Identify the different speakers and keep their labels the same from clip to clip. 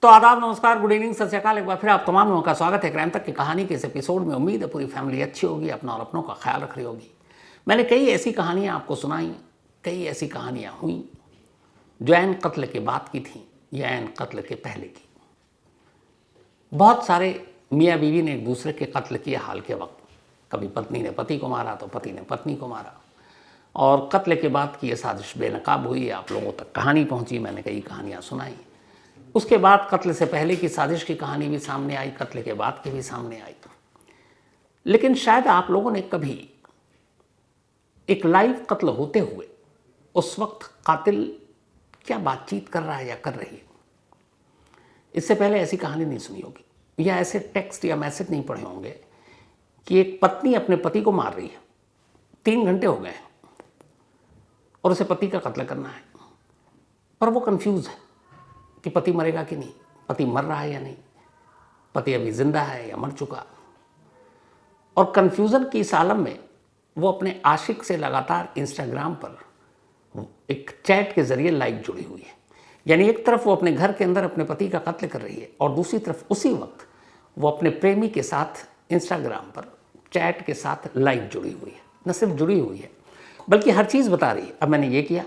Speaker 1: तो आदाब, नमस्कार, गुड इवनिंग, सत श्री अकाल। एक बार फिर आप तमाम लोगों का स्वागत है क्राइम तक की कहानी के इस एपिसोड में। उम्मीद है पूरी फैमिली अच्छी होगी, अपना और अपनों का ख्याल रख रही होगी। मैंने कई ऐसी कहानियां आपको सुनाई, कई ऐसी कहानियां हुई जो ऐन कत्ल के बाद की थी या ऐन कत्ल के पहले की। बहुत सारे मियाँ बीवी ने एक दूसरे के कत्ल किए हाल के वक्त। कभी पत्नी ने पति को मारा तो पति ने पत्नी को मारा, और कत्ल के बाद की ये साजिश बेनकाब हुई, आप लोगों तक कहानी पहुंची, मैंने कई कहानियां सुनाई। उसके बाद कत्ल से पहले की साजिश की कहानी भी सामने आई, कत्ल के बाद की भी सामने आई। लेकिन शायद आप लोगों ने कभी एक लाइव कत्ल होते हुए उस वक्त कातिल क्या बातचीत कर रहा है या कर रही है, इससे पहले ऐसी कहानी नहीं सुनी होगी, या ऐसे टेक्स्ट या मैसेज नहीं पढ़े होंगे कि एक पत्नी अपने पति को मार रही है, 3 घंटे हो गए हैं और उसे पति का कत्ल करना है, पर वो कंफ्यूज है कि पति मरेगा कि नहीं, पति मर रहा है या नहीं, पति अभी जिंदा है या मर चुका। और कंफ्यूजन की इस आलम में वो अपने आशिक से लगातार इंस्टाग्राम पर एक चैट के जरिए लाइव जुड़ी हुई है। यानी एक तरफ वो अपने घर के अंदर अपने पति का कत्ल कर रही है और दूसरी तरफ उसी वक्त वो अपने प्रेमी के साथ इंस्टाग्राम पर चैट के साथ लाइव जुड़ी हुई है। न सिर्फ जुड़ी हुई है बल्कि हर चीज़ बता रही है, अब मैंने ये किया,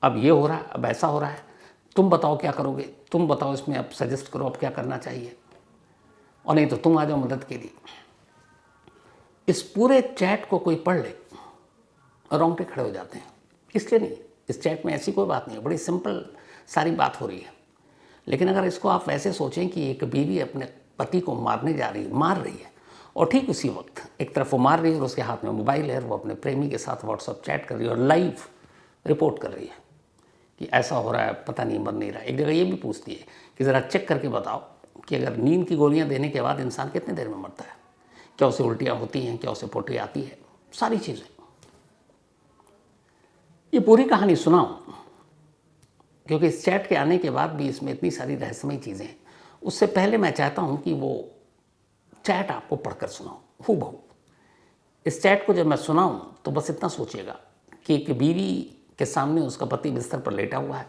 Speaker 1: अब ये हो रहा है, अब ऐसा हो रहा है, तुम बताओ क्या करोगे, तुम बताओ इसमें, अब सजेस्ट करो अब क्या करना चाहिए, और नहीं तो तुम आ जाओ मदद के लिए। इस पूरे चैट को कोई पढ़ ले, रोंगटे खड़े हो जाते हैं। इसलिए नहीं, इस चैट में ऐसी कोई बात नहीं है, बड़ी सिंपल सारी बात हो रही है। लेकिन अगर इसको आप वैसे सोचें कि एक बीवी अपने पति को मारने जा रही है, मार रही है, और ठीक उसी वक्त एक तरफ वो मार रही है और उसके हाथ में मोबाइल है, वो अपने प्रेमी के साथ व्हाट्सअप चैट कर रही है और लाइव रिपोर्ट कर रही है कि ऐसा हो रहा है, पता नहीं, मर नहीं रहा है। एक जगह ये भी पूछती है कि ज़रा चेक करके बताओ कि अगर नींद की गोलियां देने के बाद इंसान कितने देर में मरता है, क्या उसे उल्टियाँ होती हैं, क्या उसे पोटी आती है, सारी चीज़ें। ये पूरी कहानी सुनाऊं क्योंकि इस चैट के आने के बाद भी इसमें इतनी सारी रहस्यमयी चीज़ें हैं। उससे पहले मैं चाहता हूँ कि वो चैट आपको पढ़कर सुनाऊं हूबहू। इस चैट को जब मैं सुनाऊं तो बस इतना सोचिएगा कि एक बीवी के सामने उसका पति बिस्तर पर लेटा हुआ है,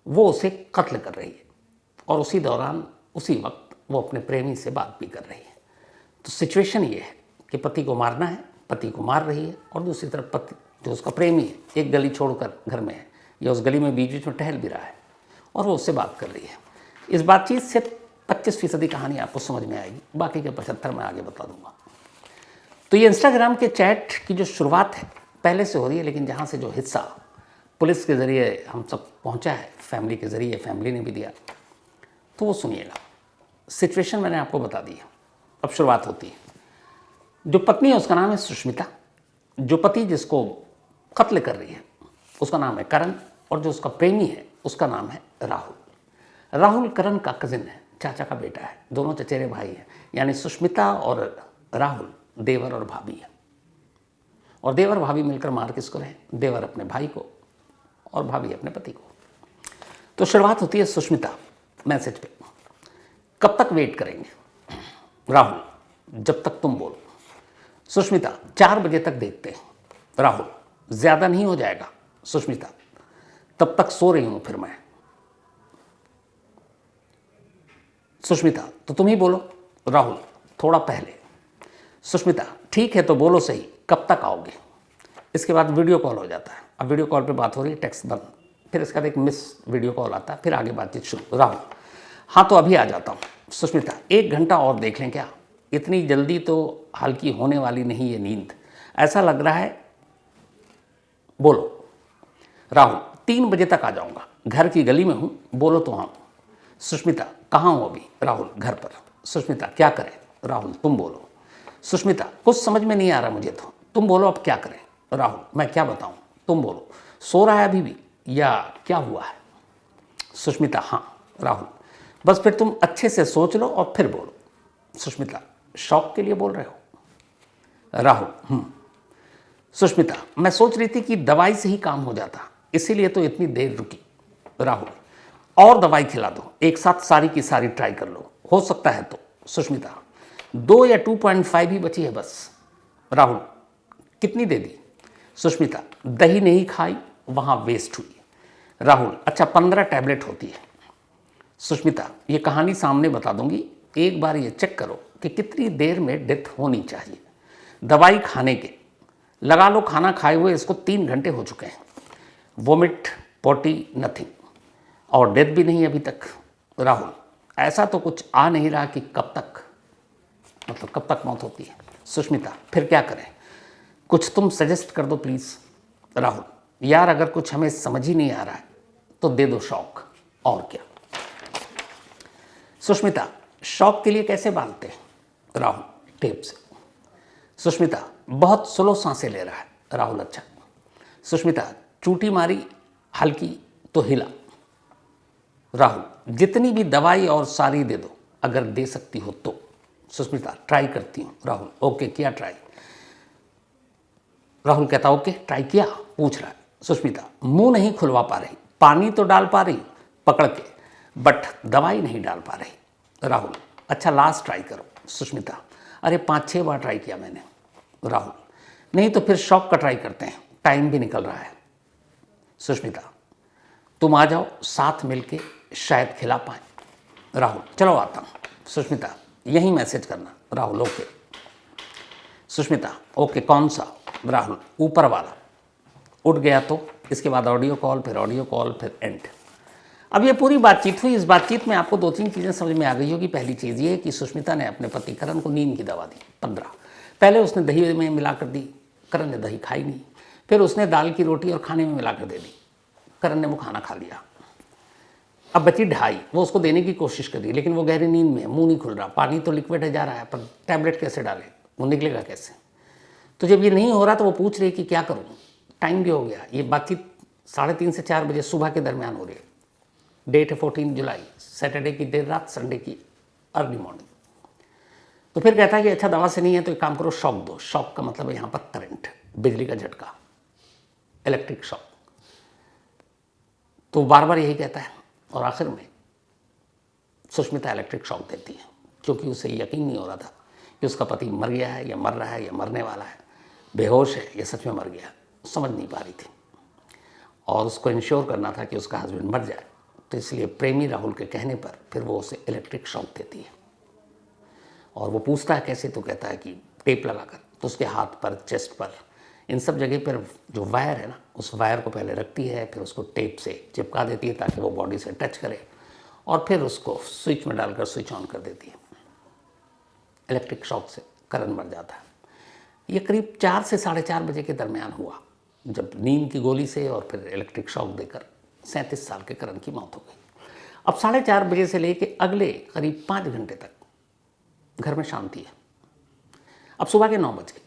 Speaker 1: वो उसे कत्ल कर रही है और उसी दौरान उसी वक्त वो अपने प्रेमी से बात भी कर रही है। तो सिचुएशन ये है कि पति को मारना है, पति को मार रही है, और दूसरी तरफ पति जो उसका प्रेमी है एक गली छोड़कर घर में है, या उस गली में बीच बीच में टहल भी रहा है और वो उससे बात कर रही है। इस बातचीत से 25% कहानी आपको समझ में आएगी, बाकी के 75 मैं आगे बता दूंगा। तो ये इंस्टाग्राम के चैट की जो शुरुआत है पहले से हो रही है, लेकिन जहाँ से जो हिस्सा पुलिस के ज़रिए हम सब पहुँचा है, फैमिली के ज़रिए, फैमिली ने भी दिया, तो वो सुनिएगा। सिचुएशन मैंने आपको बता दी है, अब शुरुआत होती है। जो पत्नी है उसका नाम है सुष्मिता, जो पति जिसको कत्ल कर रही है उसका नाम है करण, और जो उसका प्रेमी है उसका नाम है राहुल। राहुल करण का कजिन है, चाचा का बेटा है, दोनों चचेरे भाई हैं। यानी सुष्मिता और राहुल देवर और भाभी है, और देवर भाभी मिलकर मार किसको रहे, देवर अपने भाई को और भाभी अपने पति को। तो शुरुआत होती है सुष्मिता मैसेज पे, कब तक वेट करेंगे राहुल, जब तक तुम बोलो। सुष्मिता 4 बजे तक देखते हैं। राहुल ज्यादा नहीं हो जाएगा सुष्मिता, तब तक सो रही हूं फिर मैं। सुष्मिता तो तुम ही बोलो। राहुल थोड़ा पहले। सुष्मिता ठीक है तो बोलो सही, कब तक आओगे। इसके बाद वीडियो कॉल हो जाता है, अब वीडियो कॉल पे बात हो रही है, टेक्स्ट बंद, फिर इसके बाद एक मिस वीडियो कॉल आता है, फिर आगे बातचीत शुरू। राहुल हाँ तो अभी आ जाता हूँ। सुष्मिता 1 घंटा और देख लें क्या, इतनी जल्दी तो हल्की होने वाली नहीं है नींद, ऐसा लग रहा है, बोलो। राहुल 3 बजे तक आ जाऊंगा, घर की गली में हूं, बोलो तो आऊं। सुष्मिता कहाँ हूं अभी। राहुल घर पर। सुष्मिता क्या करें। राहुल तुम बोलो। सुष्मिता कुछ समझ में नहीं आ रहा मुझे, तो तुम बोलो अब क्या करें। राहुल मैं क्या बताऊं, तुम बोलो। सो रहा है अभी भी या क्या हुआ है। सुष्मिता हाँ। राहुल बस फिर तुम अच्छे से सोच लो और फिर बोलो। सुष्मिता शौक के लिए बोल रहे हो। राहुल सुष्मिता मैं सोच रही थी कि दवाई से ही काम हो जाता, इसीलिए तो इतनी देर रुकी। राहुल और दवाई खिला दो, एक साथ सारी की सारी ट्राई कर लो, हो सकता है तो। सुष्मिता 2 या 2.5 ही बची है बस। राहुल कितनी दे दी। सुष्मिता दही नहीं खाई, वहां वेस्ट हुई। राहुल अच्छा 15 टैबलेट होती है। सुष्मिता, ये कहानी सामने बता दूंगी, एक बार ये चेक करो कि कितनी देर में डेथ होनी चाहिए। दवाई खाने के लगा लो, खाना खाए हुए इसको 3 घंटे हो चुके हैं, वोमिट, पॉटी, नथिंग, और डेथ भी नहीं अभी तक। राहुल, ऐसा तो कुछ आ नहीं रहा कि कब तक, मतलब कब तक मौत होती है। सुष्मिता, फिर क्या करें, कुछ तुम सजेस्ट कर दो प्लीज़। राहुल, यार अगर कुछ हमें समझ ही नहीं आ रहा है तो दे दो शॉक, और क्या। सुष्मिता, शॉक के लिए कैसे बांधते हैं। राहुल, टेप से। सुष्मिता, बहुत स्लो सांसें ले रहा है। राहुल, अच्छा। सुष्मिता, चूटी मारी हल्की तो हिला। राहुल, जितनी भी दवाई और सारी दे दो अगर दे सकती हो तो। सुष्मिता, ट्राई करती हूँ। राहुल, ओके, किया ट्राई। राहुल कहता ओके, ट्राई किया, पूछ रहा है। सुष्मिता, मुंह नहीं खुलवा पा रही, पानी तो डाल पा रही पकड़ के, बट दवाई नहीं डाल पा रही। राहुल, अच्छा लास्ट ट्राई करो। सुष्मिता, अरे 5-6 बार ट्राई किया मैंने। राहुल, नहीं तो फिर शॉक का ट्राई करते हैं, टाइम भी निकल रहा है। सुष्मिता, तुम आ जाओ, साथ मिलके शायद खिला पाए। राहुल, चलो आता हूँ। सुष्मिता, यही मैसेज करना। राहुल, ओके। सुष्मिता, ओके, कौन सा। राहुल, ऊपर वाला। उठ गया तो इसके बाद ऑडियो कॉल, फिर ऑडियो कॉल, फिर एंड। अब ये पूरी बातचीत हुई। इस बातचीत में आपको 2-3 चीज़ें समझ में आ गई होगी। पहली चीज़ ये कि सुष्मिता ने अपने पति करण को नींद की दवा दी 15। पहले उसने दही में मिला कर दी, करण ने दही खाई नहीं। फिर उसने दाल की रोटी और खाने में मिला कर दे दी, करण ने वो खाना खा लिया। अब बची 2.5, वो उसको देने की कोशिश करी, लेकिन वो गहरी नींद में, मुंह नहीं खुल रहा, पानी तो लिक्विड है जा रहा है, पर टैबलेट कैसे डाले, वो निकलेगा कैसे। तो जब ये नहीं हो रहा तो वो पूछ रही कि क्या करूँ। टाइम भी हो गया, ये बातचीत 3:30 से 4 बजे सुबह के दरमियान हो रही है। डेट है 14 जुलाई, सैटरडे की देर रात, संडे की अर्ली मॉर्निंग। तो फिर कहता है कि अच्छा दवा से नहीं है तो एक काम करो, शॉक दो। शॉक का मतलब है यहाँ पर करंट, बिजली का झटका, इलेक्ट्रिक शॉक। तो बार बार यही कहता है और आखिर में सुष्मिता इलेक्ट्रिक शॉक देती है, क्योंकि उसे यकीन नहीं हो रहा था कि उसका पति मर गया है या मर रहा है या मरने वाला है, बेहोश है या सच में मर गया, समझ नहीं पा रही थी। और उसको इंश्योर करना था कि उसका हस्बैंड मर जाए, तो इसलिए प्रेमी राहुल के कहने पर फिर वो उसे इलेक्ट्रिक शॉक देती है। और वो पूछता है कैसे, तो कहता है कि टेप लगाकर। तो उसके हाथ पर, चेस्ट पर, इन सब जगह पर जो वायर है ना, उस वायर को पहले रखती है, फिर उसको टेप से चिपका देती है ताकि वो बॉडी से टच करे, और फिर उसको स्विच में डालकर स्विच ऑन कर देती है। इलेक्ट्रिक शॉक से करण मर जाता है। ये करीब 4 से 4:30 बजे के दरमियान हुआ, जब नींद की गोली से और फिर इलेक्ट्रिक शॉक देकर 37 साल के करण की मौत हो गई। अब 4:30 बजे से लेकर अगले करीब 5 घंटे तक घर में शांति है। अब सुबह के 9 बज गए।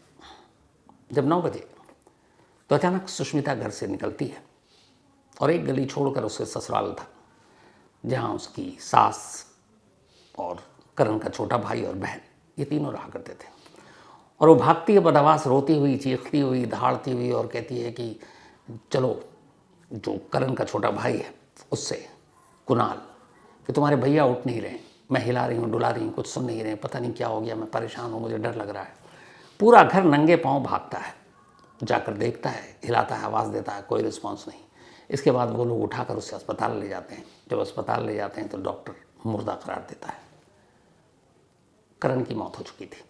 Speaker 1: जब 9 बजे तो अचानक सुष्मिता घर से निकलती है और एक गली छोड़कर उसके ससुराल था, जहाँ उसकी सास और करण का छोटा भाई और बहन, ये तीनों रहा करते थे। और वो भागती है बदहवास, रोती हुई, चीखती हुई, दहाड़ती हुई, और कहती है कि चलो, जो करण का छोटा भाई है उससे, कुणाल, कि तुम्हारे भैया उठ नहीं रहे, मैं हिला रही हूँ, डुला रही हूँ, कुछ सुन नहीं रहे, पता नहीं क्या हो गया, मैं परेशान हूँ, मुझे डर लग रहा है। पूरा घर नंगे पाँव भागता है, जाकर देखता है, हिलाता है, आवाज़ देता है, कोई रिस्पॉन्स नहीं। इसके बाद वो लोग उठाकर उससे अस्पताल ले जाते हैं। जब अस्पताल ले जाते हैं तो डॉक्टर मुर्दा करार देता है। करण की मौत हो चुकी थी।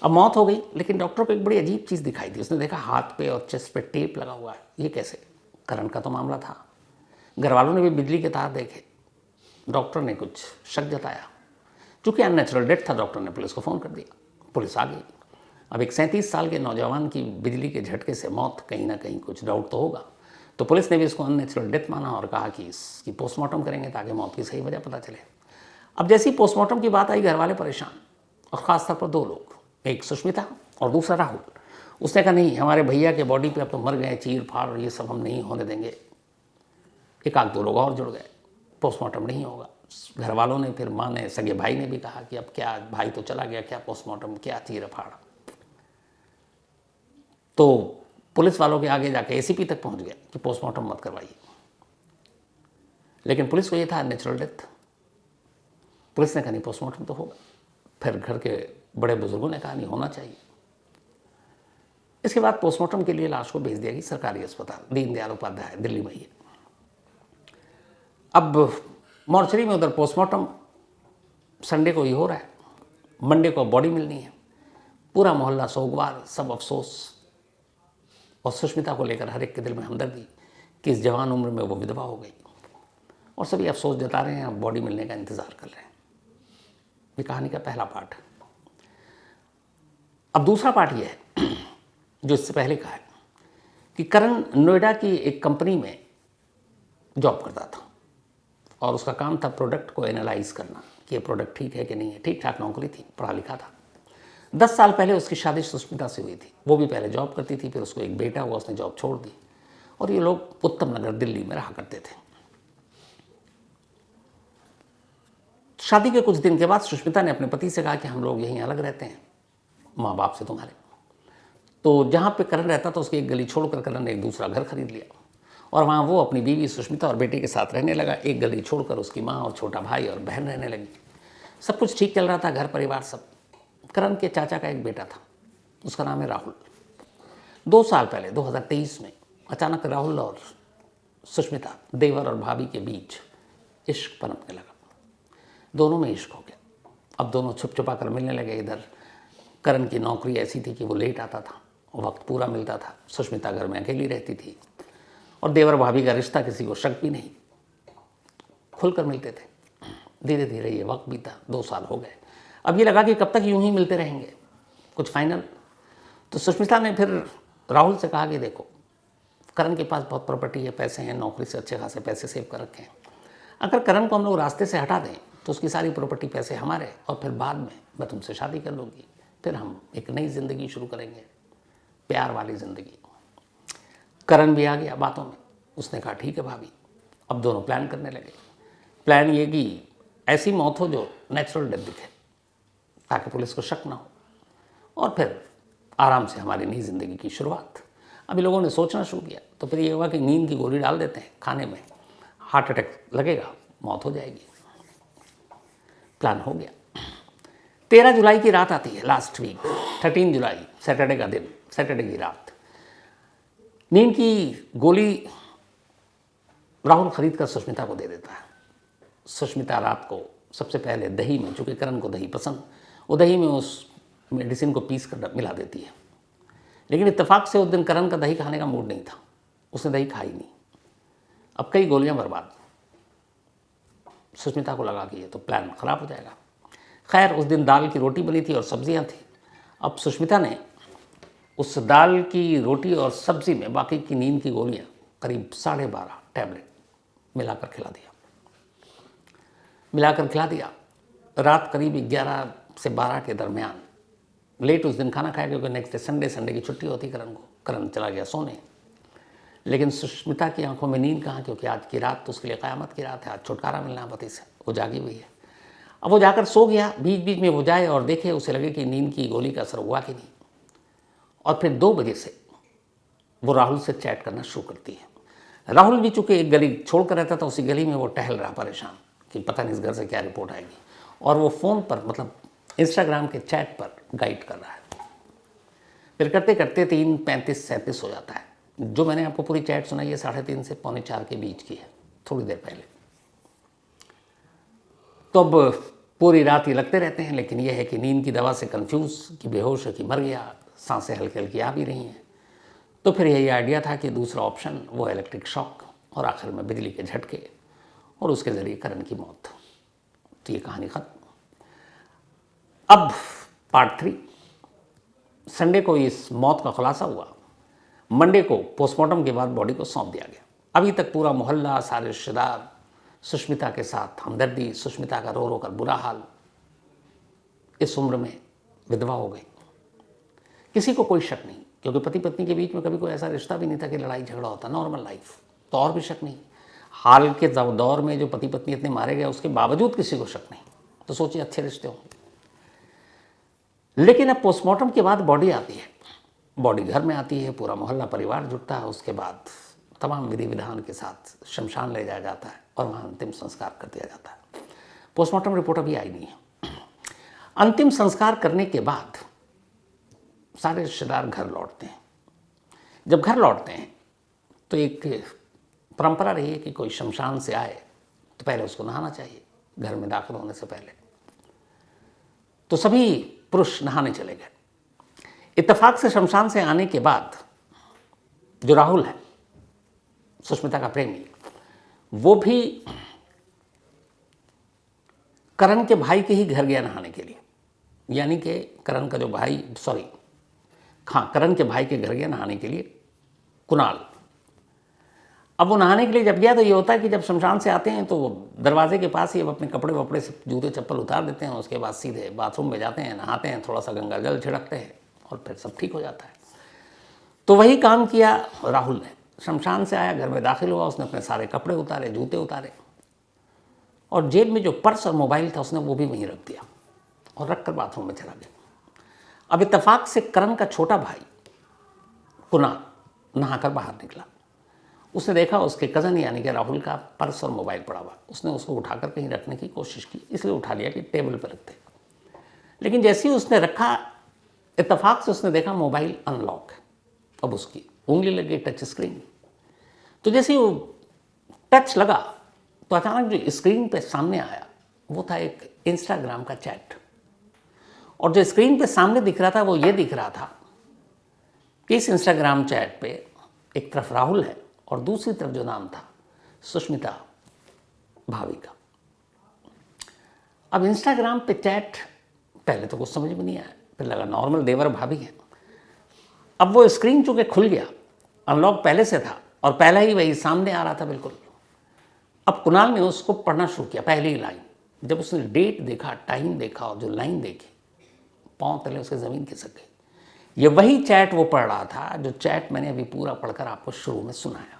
Speaker 1: अब मौत हो गई, लेकिन डॉक्टर को एक बड़ी अजीब चीज़ दिखाई दी। उसने देखा हाथ पे और चेस्ट पे टेप लगा हुआ है, ये कैसे। करण का तो मामला था। घर वालों ने भी बिजली के तार देखे। डॉक्टर ने कुछ शक जताया। चूँकि अननेचुरल डेथ था, डॉक्टर ने पुलिस को फ़ोन कर दिया। पुलिस आ गई। अब एक 37 साल के नौजवान की बिजली के झटके से मौत, कहीं ना कहीं कुछ डाउट तो होगा। तो पुलिस ने भी इसको अननेचुरल डेथ माना और कहा कि इसकी पोस्टमार्टम करेंगे ताकि मौत की सही वजह पता चले। अब जैसी पोस्टमार्टम की बात आई, घर वाले परेशान, और ख़ासतौर पर 2 लोग, एक सुष्मिता और दूसरा राहुल। उसने कहा नहीं, हमारे भैया के बॉडी पे अब तो मर गए, चीर फाड़ और ये सब हम नहीं होने देंगे। 1-2 लोग और जुड़ गए, पोस्टमार्टम नहीं होगा। घर वालों ने, फिर माँ ने, सगे भाई ने भी कहा कि अब क्या, भाई तो चला गया, क्या पोस्टमार्टम, क्या चीर फाड़। तो पुलिस वालों के आगे जाके एसीपी तक पहुंच गया कि पोस्टमार्टम मत करवाइए। लेकिन पुलिस को ये था नेचुरल डेथ। पुलिस ने कहा नहीं, पोस्टमार्टम तो होगा। फिर घर के बड़े बुजुर्गों ने कहा नहीं, होना चाहिए। इसके बाद पोस्टमार्टम के लिए लाश को भेज दिया गई सरकारी अस्पताल, दीनदयाल उपाध्याय, दिल्ली में ही। अब मॉर्चरी में उधर पोस्टमार्टम संडे को ही हो रहा है, मंडे को बॉडी मिलनी है। पूरा मोहल्ला सोगवार, सब अफसोस, और सुष्मिता को लेकर हर एक के दिल में हमदर्दी कि इस जवान उम्र में वो विधवा हो गई, और सभी अफसोस जता रहे हैं, बॉडी मिलने का इंतज़ार कर रहे हैं। ये कहानी का पहला पार्ट है। अब दूसरा पार्ट ये है जो इससे पहले का है कि करण नोएडा की एक कंपनी में जॉब करता था और उसका काम था प्रोडक्ट को एनालाइज करना कि ये प्रोडक्ट ठीक है कि नहीं है। ठीक ठाक नौकरी थी, पढ़ा लिखा था। 10 साल पहले उसकी शादी सुष्मिता से हुई थी। वो भी पहले जॉब करती थी, फिर उसको एक बेटा हुआ, उसने जॉब छोड़ दी और ये लोग उत्तम नगर दिल्ली में रहा करते थे। शादी के कुछ दिन के बाद सुष्मिता ने अपने पति से कहा कि हम लोग यहीं अलग रहते हैं माँ बाप से तुम्हारे। तो जहाँ पे करण रहता था उसकी एक गली छोड़कर करण ने एक दूसरा घर खरीद लिया और वहाँ वो अपनी बीवी सुष्मिता और बेटे के साथ रहने लगा। एक गली छोड़कर उसकी माँ और छोटा भाई और बहन रहने लगी। सब कुछ ठीक चल रहा था, घर परिवार सब। करण के चाचा का एक बेटा था, उसका नाम है राहुल। 2 साल पहले 2023 में अचानक राहुल और सुष्मिता, देवर और भाभी के बीच इश्क पनपने लगा। दोनों में इश्क हो गया। अब दोनों छुप छुपा कर मिलने लगे। इधर करण की नौकरी ऐसी थी कि वो लेट आता था, वक्त पूरा मिलता था। सुष्मिता घर में अकेली रहती थी और देवर भाभी का रिश्ता किसी को शक भी नहीं, खुलकर मिलते थे। धीरे धीरे ये वक्त बीता, 2 साल हो गए। अब ये लगा कि कब तक यूं ही मिलते रहेंगे, कुछ फाइनल। तो सुष्मिता ने फिर राहुल से कहा कि देखो, करण के पास बहुत प्रॉपर्टी है, पैसे हैं, नौकरी से अच्छे खासे पैसे सेव कर रखे हैं। अगर करण को हम लोग रास्ते से हटा दें तो उसकी सारी प्रॉपर्टी, पैसे हमारे, और फिर बाद में मैं तुमसे शादी कर लूँगी, फिर हम एक नई ज़िंदगी शुरू करेंगे, प्यार वाली ज़िंदगी। करण भी आ गया बातों में। उसने कहा ठीक है भाभी। अब दोनों प्लान करने लगे। प्लान ये कि ऐसी मौत हो जो नेचुरल डेथ दिखे ताकि पुलिस को शक ना हो, और फिर आराम से हमारी नई ज़िंदगी की शुरुआत। अभी लोगों ने सोचना शुरू किया तो फिर ये हुआ कि नींद की गोली डाल देते हैं खाने में, हार्ट अटैक लगेगा, मौत हो जाएगी। प्लान हो गया। 13 जुलाई की रात आती है, लास्ट वीक 13 जुलाई, सैटरडे का दिन, सैटरडे की रात। नींद की गोली राहुल खरीद कर सुष्मिता को दे देता है। सुष्मिता रात को सबसे पहले दही में, चूँकि करण को दही पसंद, वो दही में उस मेडिसिन को पीस कर मिला देती है। लेकिन इत्तेफाक से उस दिन करण का दही खाने का मूड नहीं था, उसने दही खाई नहीं। अब कई गोलियां बर्बाद। सुष्मिता को लगा कि ये तो प्लान ख़राब हो जाएगा। खैर उस दिन दाल की रोटी बनी थी और सब्जियां थी। अब सुष्मिता ने उस दाल की रोटी और सब्जी में बाकी की नींद की गोलियां, करीब 12.5 टैबलेट मिलाकर खिला दिया। रात करीब 11 से 12 के दरमियान, लेट उस दिन खाना खाया क्योंकि नेक्स्ट डे संडे की छुट्टी होती करण को। करण चला गया सोने, लेकिन सुष्मिता की आंखों में नींद कहाँ, क्योंकि आज की रात तो उसके लिए क़यामत की रात है। आज छुटकारा मिलना है पति से। वो जागी हुई है। अब वो जाकर सो गया। बीच बीच में वो जाए और देखे, उसे लगे कि नींद की गोली का असर हुआ कि नहीं। और फिर 2 बजे से वो राहुल से चैट करना शुरू करती है। राहुल भी चूँकि एक गली छोड़कर रहता था, उसी गली में वो टहल रहा परेशान कि पता नहीं इस घर से क्या रिपोर्ट आएगी। और वो फ़ोन पर, मतलब इंस्टाग्राम के चैट पर गाइड कर रहा है। फिर करते करते 3:35-37 हो जाता है। जो मैंने आपको पूरी चैट सुनाई है 3:30 से 3:45 के बीच की है, थोड़ी देर पहले। तो अब पूरी रात ये लगते रहते हैं, लेकिन यह है कि नींद की दवा से कंफ्यूज, कि बेहोश है कि मर गया, सांसें हल्की हल्की आ भी रही हैं। तो फिर यही आइडिया था कि दूसरा ऑप्शन वो इलेक्ट्रिक शॉक और आखिर में बिजली के झटके और उसके ज़रिए करण की मौत। तो ये कहानी खत्म। अब पार्ट 3। संडे को इस मौत का खुलासा हुआ। मंडे को पोस्टमार्टम के बाद बॉडी को सौंप दिया गया। अभी तक पूरा मोहल्ला, सारे रिश्तेदार सुष्मिता के साथ हमदर्दी, सुष्मिता का रो रो कर बुरा हाल। इस उम्र में विधवा हो गई। किसी को कोई शक नहीं, क्योंकि पति पत्नी के बीच में कभी कोई ऐसा रिश्ता भी नहीं था कि लड़ाई झगड़ा होता, नॉर्मल लाइफ। तो और भी शक नहीं। हाल के दौर में जो पति पत्नी इतने मारे गए, उसके बावजूद किसी को शक नहीं। तो सोचिए अच्छे रिश्ते होंगे। लेकिन अब पोस्टमार्टम के बाद बॉडी आती है। बॉडी घर में आती है, पूरा मोहल्ला परिवार जुटता है। उसके बाद तमाम विधि विधान के साथ शमशान ले जाया जाता है और वहाँ अंतिम संस्कार कर दिया जाता है। पोस्टमार्टम रिपोर्ट अभी आई नहीं है। अंतिम संस्कार करने के बाद सारे रिश्तेदार घर लौटते हैं। जब घर लौटते हैं तो एक परंपरा रही है कि कोई शमशान से आए तो पहले उसको नहाना चाहिए घर में दाखिल होने से पहले। तो सभी पुरुष नहाने चले गए। इत्तेफाक से शमशान से आने के बाद जो राहुल है, सुष्मिता का प्रेमी, वो भी करण के भाई के ही घर गया नहाने के लिए। यानी कि करण का जो भाई, करण के भाई के घर गया नहाने के लिए, कुणाल। अब वो नहाने के लिए जब गया तो ये होता है कि जब शमशान से आते हैं तो वो दरवाजे के पास ही अब अपने कपड़े वपड़े से जूते चप्पल उतार देते हैं, उसके बाद सीधे बाथरूम में जाते हैं, नहाते हैं, थोड़ा सा गंगा जल छिड़कते हैं और फिर सब ठीक हो जाता है। तो वही काम किया राहुल ने। शमशान से आया, घर में दाखिल हुआ, उसने अपने सारे कपड़े उतारे, जूते उतारे और जेब में जो पर्स और मोबाइल था उसने वो भी वहीं रख दिया और रख कर बाथरूम में चला गया। अब इत्तेफाक से करण का छोटा भाई कुणाल नहाकर बाहर निकला। उसने देखा उसके कज़न यानी कि राहुल का पर्स और मोबाइल पड़ा हुआ। उसने उसको उठाकर कहीं रखने की कोशिश की, इसलिए उठा लिया कि टेबल पर रखते। लेकिन जैसे ही उसने रखा, इत्तेफाक से उसने देखा मोबाइल अनलॉक है। अब उसकी उंगली लग गई टच स्क्रीन। तो जैसे ही वो टच लगा तो अचानक जो स्क्रीन पे सामने आया वो था एक इंस्टाग्राम का चैट। और जो स्क्रीन पे सामने दिख रहा था वो ये दिख रहा था कि इस इंस्टाग्राम चैट पे एक तरफ राहुल है और दूसरी तरफ जो नाम था सुष्मिता भाभी का। अब इंस्टाग्राम पे चैट, पहले तो कुछ समझ में नहीं आया, फिर लगा नॉर्मल देवर भाभी है। अब वो स्क्रीन चूंकि खुल गया, अनलॉक पहले से था और पहला ही वही सामने आ रहा था बिल्कुल। अब कुणाल ने उसको पढ़ना शुरू किया, पहली ही लाइन। जब उसने डेट देखा, टाइम देखा और जो लाइन देखी, पांव तले उसके ज़मीन खिसक गई। ये वही चैट वो पढ़ रहा था जो चैट मैंने अभी पूरा पढ़कर आपको शुरू में सुनाया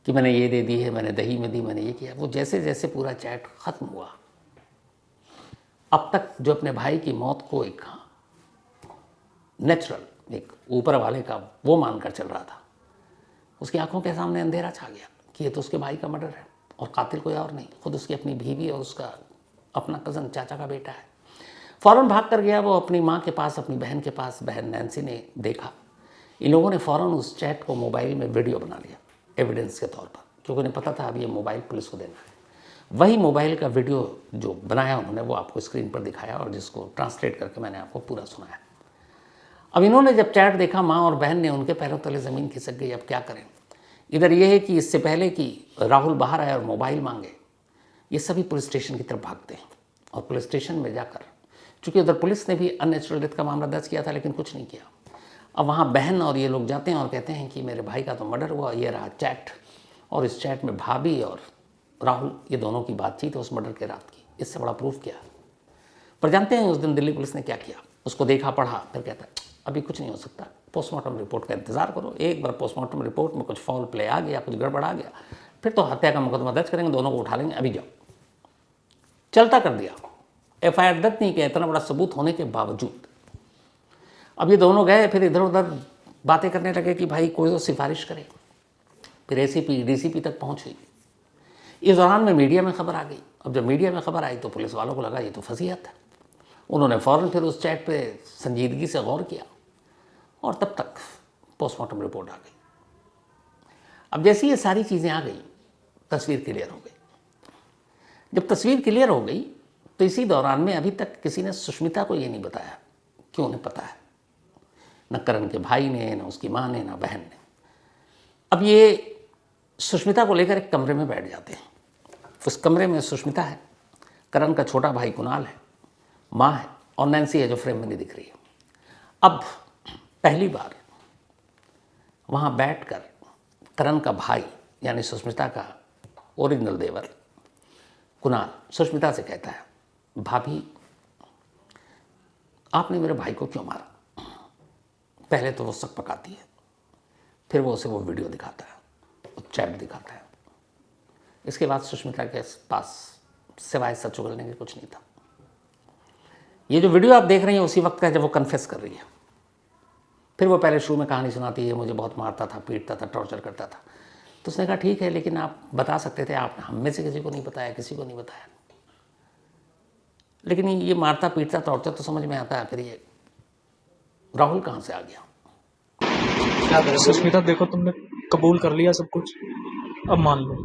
Speaker 1: कि मैंने ये दे दी है, मैंने दही में दी, मैंने ये किया। वो जैसे जैसे पूरा चैट ख़त्म हुआ, अब तक जो अपने भाई की मौत को एक नेचुरल, एक ऊपर वाले का वो मानकर चल रहा था, उसकी आंखों के सामने अंधेरा छा गया कि ये तो उसके भाई का मर्डर है और कातिल कोई और नहीं, खुद उसकी अपनी बीवी और उसका अपना कज़न चाचा का बेटा है। फ़ौरन भाग कर गया वो अपनी माँ के पास, अपनी बहन के पास। बहन नैन्सी ने देखा। इन लोगों ने फ़ौरन उस चैट को मोबाइल में वीडियो बना लिया एविडेंस के तौर पर, क्योंकि उन्हें पता था अब ये मोबाइल पुलिस को देना है। वही मोबाइल का वीडियो जो बनाया उन्होंने वो आपको स्क्रीन पर दिखाया और जिसको ट्रांसलेट करके मैंने आपको पूरा सुनाया। अब इन्होंने जब चैट देखा, माँ और बहन ने, उनके पैरों तले ज़मीन खिसक गई। अब क्या करें? इधर यह है कि इससे पहले कि राहुल बाहर आए और मोबाइल मांगे, ये सभी पुलिस स्टेशन की तरफ भागते हैं और पुलिस स्टेशन में जाकर, चूँकि उधर पुलिस ने भी अननेचुरल डेथ का मामला दर्ज किया था लेकिन कुछ नहीं किया। अब वहाँ बहन और ये लोग जाते हैं और कहते हैं कि मेरे भाई का तो मर्डर हुआ, ये रहा चैट, और इस चैट में भाभी और राहुल ये दोनों की बातचीत है उस मर्डर के रात की। इससे बड़ा प्रूफ क्या? पर जानते हैं उस दिन दिल्ली पुलिस ने क्या किया? उसको देखा, पढ़ा, फिर कहता है अभी कुछ नहीं हो सकता, पोस्टमार्टम रिपोर्ट का इंतजार करो। एक बार पोस्टमार्टम रिपोर्ट में कुछ फाउल प्ले आ गया, कुछ गड़बड़ आ गया, फिर तो हत्या का मुकदमा दर्ज करेंगे, दोनों को उठा लेंगे, अभी जाओ। चलता कर दिया, एफआईआर दर्ज नहीं किया, इतना बड़ा सबूत होने के बावजूद। अब ये दोनों गए, फिर इधर उधर बातें करने लगे कि भाई कोई तो सिफारिश करे। फिर एसीपी डीसीपी तक पहुँच गई। इस दौरान में मीडिया में खबर आ गई। अब जब मीडिया में खबर आई तो पुलिस वालों को लगा ये तो फजीहत है। उन्होंने फ़ौरन फिर उस चैट पे संजीदगी से गौर किया और तब तक पोस्टमार्टम रिपोर्ट आ गई। अब जैसे ये सारी चीज़ें आ गई, तस्वीर क्लियर हो गई। जब तस्वीर क्लियर हो गई तो इसी दौरान में अभी तक किसी ने सुष्मिता को ये नहीं बताया कि उन्हें पता है, न करण के भाई ने, न उसकी माँ ने, न बहन ने। अब ये सुष्मिता को लेकर एक कमरे में बैठ जाते हैं। उस कमरे में सुष्मिता है, करण का छोटा भाई कुणाल है, माँ है और नैन्सी है जो फ्रेम में नहीं दिख रही है। अब पहली बार वहाँ बैठकर करण का भाई यानी सुष्मिता का ओरिजिनल देवर कुणाल सुष्मिता से कहता है, भाभी आपने मेरे भाई को क्यों मारा? पहले तो वो शक पकाती है, फिर वो उसे वो वीडियो दिखाता है, वो चैट दिखाता है। इसके बाद सुष्मिता के पास सिवाय सच उगलने के कुछ नहीं था। ये जो वीडियो आप देख रही हैं उसी वक्त का जब वो कन्फेस कर रही है। फिर वो पहले शुरू में कहानी सुनाती है, मुझे बहुत मारता था, पीटता था, टॉर्चर करता था। तो उसने कहा ठीक है, लेकिन आप बता सकते थे, आप हम में से किसी को नहीं बताया, किसी को नहीं बताया। लेकिन ये मारता पीटता टॉर्चर तो समझ में आता है, फिर ये राहुल कहाँ से आ गया?
Speaker 2: क्या करें सुष्मिता, देखो तुमने कबूल कर लिया सब कुछ, अब मान लो।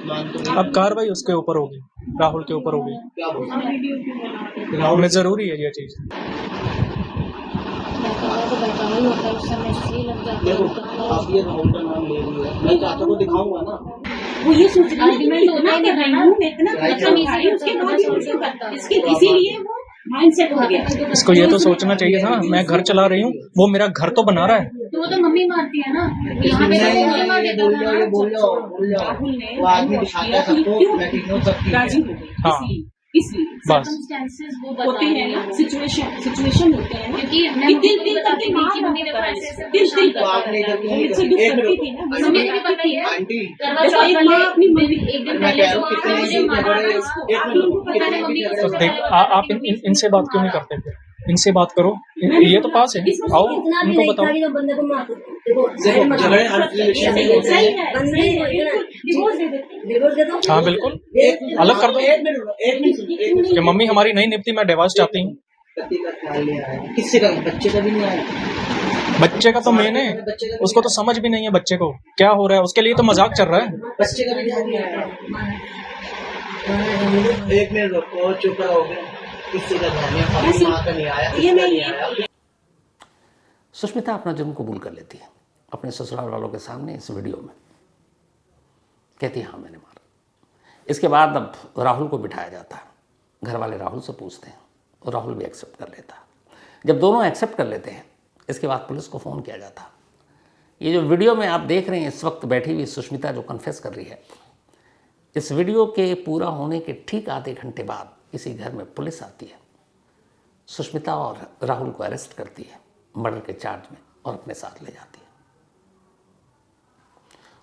Speaker 2: अब कार्रवाई उसके ऊपर होगी, राहुल के ऊपर होगी।
Speaker 3: क्या बोलते हैं?
Speaker 2: हमें जरूरी है ये चीज।
Speaker 4: बहकावा तो बहकावा ही होता है, उस समय से लग जाता है।
Speaker 3: देखो आप ये राहुल का नाम ले रही है, मैं चाचा को दिखाऊंगा ना।
Speaker 5: वो ये सोच रही है कि मैं
Speaker 4: आर्गुमेंट
Speaker 5: इतना
Speaker 4: होता
Speaker 5: कर
Speaker 4: है
Speaker 5: रही
Speaker 4: ना,
Speaker 5: हूँ, मैं इतना
Speaker 4: बदतमीजी
Speaker 5: कर रही हूँ, उसके
Speaker 4: करता
Speaker 5: बाद
Speaker 4: है,
Speaker 5: भी कुछ नहीं करता। इसके इसीलिए वो माइंडसेट हो गया।
Speaker 2: इसको ये तो सोचना चाहिए था, मैं घर चला रही हूँ, वो मेरा घर तो बना रहा है।
Speaker 4: तो वो तो मम्मी मारती है ना, यहाँ पे तो मम्मी मार देता था ना।
Speaker 3: बोल जाओ।
Speaker 5: राहुल ने
Speaker 3: वो आदमी दिखाता है सबको, मैं ठीक हूँ, सब ठीक
Speaker 5: राजी
Speaker 3: है।
Speaker 5: हो गई,
Speaker 2: हाँ।
Speaker 5: इसलिए
Speaker 2: बस
Speaker 4: Circumstances वो बता
Speaker 5: होते
Speaker 4: रही
Speaker 5: हैं
Speaker 4: है
Speaker 5: ना, सिचुएशन होते हैं ना,
Speaker 4: क्योंकि मैं
Speaker 5: कि
Speaker 4: मम्मी
Speaker 5: दिल
Speaker 4: को
Speaker 5: दिल
Speaker 4: बताती
Speaker 5: करके
Speaker 4: थी
Speaker 5: मार
Speaker 4: कि मम्मी देखो ऐसे ऐसे
Speaker 5: दिल
Speaker 3: तो आप नहीं करती
Speaker 5: करके
Speaker 3: होंगी
Speaker 5: मुझसे
Speaker 3: कभी।
Speaker 5: दुख
Speaker 3: एक
Speaker 5: करती थी ना,
Speaker 3: मिनट,
Speaker 4: मम्मी को भी पता ही है।
Speaker 3: आंटी
Speaker 4: करवा
Speaker 5: देखो,
Speaker 4: चौथ
Speaker 5: एक
Speaker 4: वाले
Speaker 5: माँ अपनी मम्मी
Speaker 4: एक दिन
Speaker 3: मैं
Speaker 4: पहले
Speaker 3: कह
Speaker 4: जो
Speaker 3: रहा हूँ कितने
Speaker 4: मुझे
Speaker 3: दिन
Speaker 4: मारा
Speaker 3: झगड़े
Speaker 4: था
Speaker 3: हैं।
Speaker 4: इसको,
Speaker 3: एक
Speaker 4: आप
Speaker 3: मिनट,
Speaker 4: लोगों को पता है
Speaker 3: कितने
Speaker 4: मम्मी को
Speaker 3: दिन
Speaker 4: सबसे
Speaker 3: झगड़े
Speaker 2: देख
Speaker 4: पहले बताया
Speaker 2: आप
Speaker 4: कि मम्मी
Speaker 2: इनसे बात क्यों नहीं करते फिर? इनसे बात करो, ये तो पास है, आओ उनको बताओ।
Speaker 6: बंदे को मार देखो
Speaker 3: देखो झगड़े हर रिलेशन में होते
Speaker 5: सही
Speaker 3: हैं।
Speaker 5: है, सही है, डिवोर्स दे देते हैं।
Speaker 6: डिवोर्स दे दो।
Speaker 2: हाँ बिल्कुल, अलग कर दो।
Speaker 3: एक मिनट सुनो।
Speaker 2: कि मम्मी हमारी नहीं निपटी, मैं डिवोर्स चाहती हूँ।
Speaker 3: पति का ख्याल नहीं आया, किससे का? बच्चे का भी नहीं आया।
Speaker 2: बच्चे का तो मेन है, उसको तो समझ भी नहीं है बच्चे को क्या हो रहा है, उसके लिए तो मजाक चल रहा है।
Speaker 3: बच्चे का भी ध्यान नहीं आया। एक मिनट रुको, चुप रहोगे। किसी का ध्यान नहीं, अपनी माँ का नहीं आया,
Speaker 5: ये
Speaker 3: किसी का
Speaker 5: नहीं
Speaker 3: नहीं
Speaker 5: है।
Speaker 3: आया।
Speaker 1: सुष्मिता अपना जुर्म कबूल कर लेती है अपने ससुराल वालों के सामने इस वीडियो में, कहती है हाँ मैंने मारा। इसके बाद अब राहुल को बिठाया जाता है, घर वाले राहुल से पूछते हैं और राहुल भी एक्सेप्ट कर लेता है। जब दोनों एक्सेप्ट कर लेते हैं, इसके बाद पुलिस को फ़ोन किया जाता है। ये जो वीडियो में आप देख रहे हैं इस वक्त बैठी हुई सुष्मिता जो कन्फेस कर रही है, इस वीडियो के पूरा होने के ठीक आधे घंटे बाद इसी घर में पुलिस आती है, सुष्मिता और राहुल को अरेस्ट करती है मर्डर के चार्ज में और अपने साथ ले जाती है।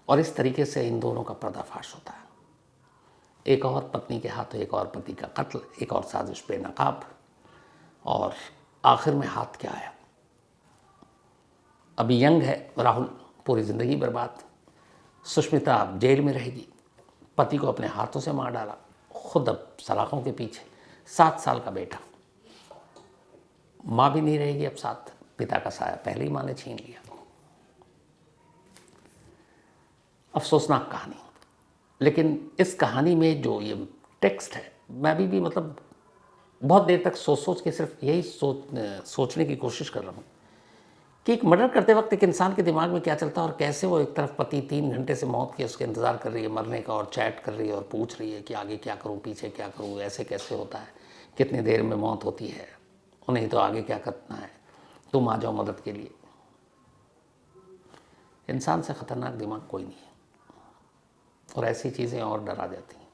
Speaker 1: और इस तरीके से इन दोनों का पर्दाफाश होता है। एक और पत्नी के हाथों एक और पति का कत्ल, एक और साजिश बेनकाब, और आखिर में हाथ क्या आया? अभी यंग है राहुल, पूरी ज़िंदगी बर्बाद। सुष्मिता अब जेल में रहेगी, पति को अपने हाथों से मार डाला, खुद अब सलाखों के पीछे। 7 साल का बेटा, माँ भी नहीं रहेगी अब साथ, पिता का साया पहले ही माँ ने छीन लिया। अफसोसनाक कहानी, लेकिन इस कहानी में जो ये टेक्स्ट है, मैं अभी भी मतलब बहुत देर तक सोच के सिर्फ यही सोचने की कोशिश कर रहा हूँ कि एक मर्डर करते वक्त एक इंसान के दिमाग में क्या चलता है और कैसे वो एक तरफ पति 3 घंटे से मौत के उसके इंतज़ार कर रही है मरने का, और चैट कर रही है और पूछ रही है कि आगे क्या करूँ, पीछे क्या करूँ, ऐसे कैसे होता है, कितनी देर में मौत होती है, उन्हें तो आगे क्या करना है, तुम आ जाओ मदद के लिए। इंसान से ख़तरनाक दिमाग कोई नहीं है, और ऐसी चीज़ें और डरा जाती हैं।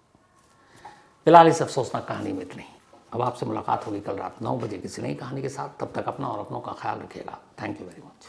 Speaker 1: फिलहाल इस अफसोसनाक कहानी में इतनी ही। अब आपसे मुलाकात होगी कल रात 9 बजे किसी नई कहानी के साथ। तब तक अपना और अपनों का ख्याल रखिएगा। Thank you very much.